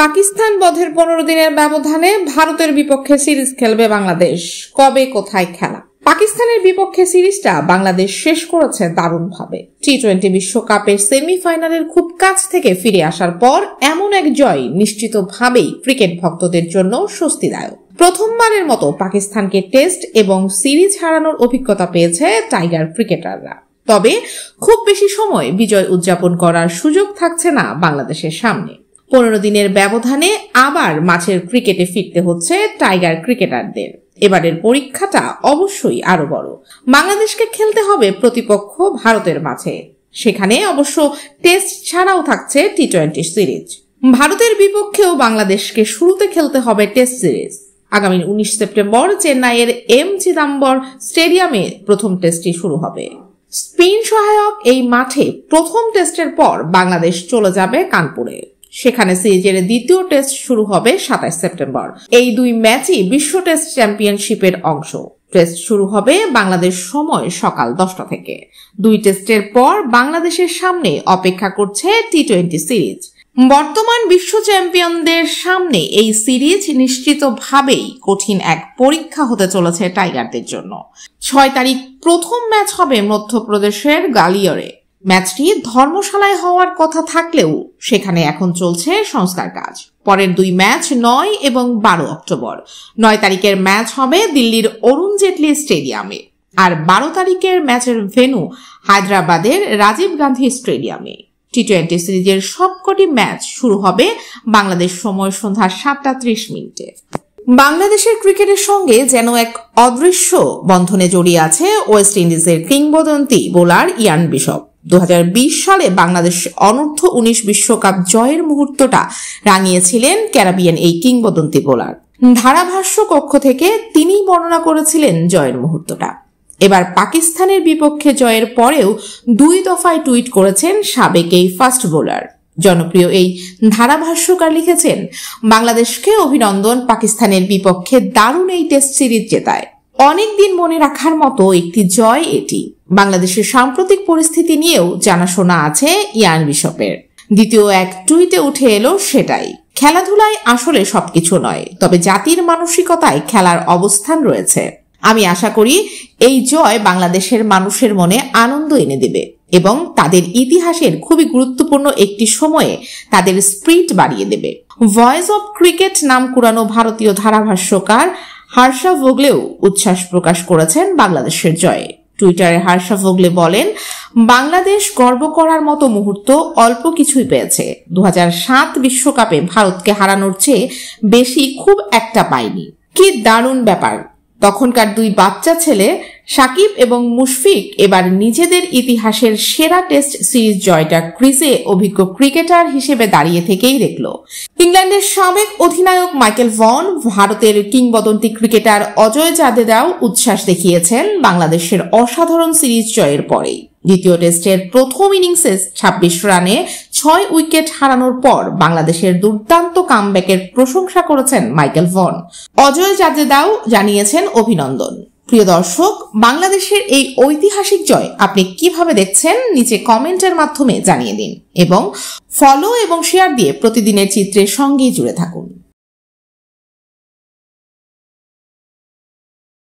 পাকিস্তান বধের 15 দিনের ব্যবধানে ভারতের বিপক্ষে সিরিজ খেলবে বাংলাদেশ। কবে কোথায় খেলা? পাকিস্তানের বিপক্ষে সিরিজটা বাংলাদেশ শেষ করেছে দারুণভাবে। টি-20 বিশ্বকাপের সেমিফাইনালের খুব কাছ থেকে ফিরে আসার পর এমন এক জয় নিশ্চিতভাবেই ক্রিকেট ভক্তদের জন্য স্বস্তিদায়ক। প্রথমবারের মতো পাকিস্তানকে টেস্ট এবং সিরিজ হারানোর অভিজ্ঞতা পেয়েছে টাইগার ক্রিকেটাররা। তবে খুব বেশি সময় বিজয় উদযাপন করার সুযোগ থাকছে না বাংলাদেশের সামনে। 15 দিনের ব্যবধানে আবার মাঠের ক্রিকেটে ফিরতে হচ্ছে টাইগার ক্রিকেটারদের। এবারের পরীক্ষাটা অবশ্যই আরো বড়। বাংলাদেশকে খেলতে হবে প্রতিপক্ষ ভারতের মাঠে। সেখানে অবশ্য টেস্ট ছাড়াও থাকছে টি-20 সিরিজ। ভারতের বিপক্ষেও বাংলাদেশকে শুরুতে খেলতে হবে টেস্ট সিরিজ। আগামী 19 সেপ্টেম্বর চেন্নাইয়ের এম চিদাম্বর স্টেডিয়ামে প্রথম টেস্টটি শুরু হবে। স্পিন সহায়ক এই মাঠে প্রথম টেস্টের পর বাংলাদেশ চলে যাবে কানপুরে। সেখানে সিরিজের দ্বিতীয় টেস্ট শুরু হবে 27 সেপ্টেম্বর। এই দুই ম্যাচই বিশ্ব টেস্ট চ্যাম্পিয়নশিপের অংশ। টেস্ট শুরু হবে বাংলাদেশ সময় সকাল 10টা থেকে। দুই টেস্টের পর বাংলাদেশের সামনে অপেক্ষা করছে টি-20 সিরিজ। বর্তমান বিশ্ব চ্যাম্পিয়নদের সামনে এই সিরিজ নিশ্চিতভাবেই কঠিন এক পরীক্ষা হতে চলেছে টাইগারদের জন্য। 6 তারিখ প্রথম ম্যাচ হবে মধ্যপ্রদেশের গ্বালিয়রে। ম্যাচটি ধর্মশালায় হওয়ার কথা থাকলেও সেখানে এখন চলছে সংস্কার কাজ। পরের দুই ম্যাচ 9 এবং 12 অক্টোবর। 9 তারিখের ম্যাচ হবে দিল্লির অরুণ জেটলি স্টেডিয়ামে, আর 12 তারিখের ম্যাচের ভেন্যু হায়দ্রাবাদের রাজীব গান্ধী স্টেডিয়ামে। টি-20 সিরিজের সবকটি ম্যাচ শুরু হবে বাংলাদেশ সময় সন্ধ্যা 7:30। বাংলাদেশের ক্রিকেটের সঙ্গে যেন এক অদৃশ্য বন্ধনে জড়িয়ে আছে ওয়েস্ট ইন্ডিজের কিংবদন্তি বোলার ইয়ান বিশপ। 2020 সালে বাংলাদেশ অনূর্ধ্ব-19 বিশ্বকাপ জয়ের মুহূর্তটা রাঙিয়েছিলেন ক্যারিবিয়ান এই কিংবদন্তি বোলার। ধারাভাষ্য কক্ষ থেকে তিনিই বর্ণনা করেছিলেন জয়ের মুহূর্তটা। এবার পাকিস্তানের বিপক্ষে জয়ের পরেও 2 দফায় টুইট করেছেন সাবেক এই ফাস্ট বোলার। জনপ্রিয় এই ধারাভাষ্যকার লিখেছেন, বাংলাদেশকে অভিনন্দন পাকিস্তানের বিপক্ষে দারুণ এই টেস্ট সিরিজ জেতায়। অনেকদিন মনে রাখার মতো একটি জয় এটি। বাংলাদেশের সাম্প্রতিক পরিস্থিতি নিয়েও জানাশোনা আছে ইয়ান বিশপের। দ্বিতীয় এক টুইটে উঠে এলো সেটাই। খেলাধুলায় আসলে সবকিছু নয়, তবে জাতির মানসিকতায় খেলার অবস্থান রয়েছে। আমি আশা করি এই জয় বাংলাদেশের মানুষের মনে আনন্দ এনে দেবে এবং তাদের ইতিহাসের খুবই গুরুত্বপূর্ণ একটি সময়ে তাদের স্পিরিট বাড়িয়ে দেবে। ভয়েস অব ক্রিকেট নাম কুড়ানো ভারতীয় ধারাভাষ্যকার হার্ষা ভোগলেও উচ্ছ্বাস প্রকাশ করেছেন বাংলাদেশের জয়ে। টুইটারে হার্ষা ভোগলে বলেন, বাংলাদেশ গর্ব করার মতো মুহূর্ত অল্প কিছুই পেয়েছে। 2007 বিশ্বকাপে ভারতকে হারানোর চেয়ে বেশি খুব একটা পায়নি। কি দারুণ ব্যাপার! তখনকার দুই বাচ্চা ছেলে সাকিব এবং মুশফিক এবার নিজেদের ইতিহাসের সেরা টেস্ট সিরিজ জয়টা ক্রিজে অভিজ্ঞ ক্রিকেটার হিসেবে দাঁড়িয়ে থেকেই দেখল। ইংল্যান্ডের সাবেক অধিনায়ক মাইকেল ভন, ভারতের কিংবদন্তি ক্রিকেটার অজয় জাদেজাও উচ্ছ্বাস দেখিয়েছেন বাংলাদেশের অসাধারণ সিরিজ জয়ের পরেই। দ্বিতীয় টেস্টের প্রথম ইনিংসে 26 রানে 6 উইকেট হারানোর পর বাংলাদেশের দুর্দান্ত কামব্যাকের প্রশংসা করেছেন মাইকেল ভন। অজয় জাদেজাও জানিয়েছেন অভিনন্দন। প্রিয় দর্শক, বাংলাদেশের এই ঐতিহাসিক জয় আপনি কিভাবে দেখছেন নিচে কমেন্টের মাধ্যমে জানিয়ে দিন এবং ফলো এবং শেয়ার দিয়ে প্রতিদিনের চিত্রের সঙ্গেই জুড়ে থাকুন।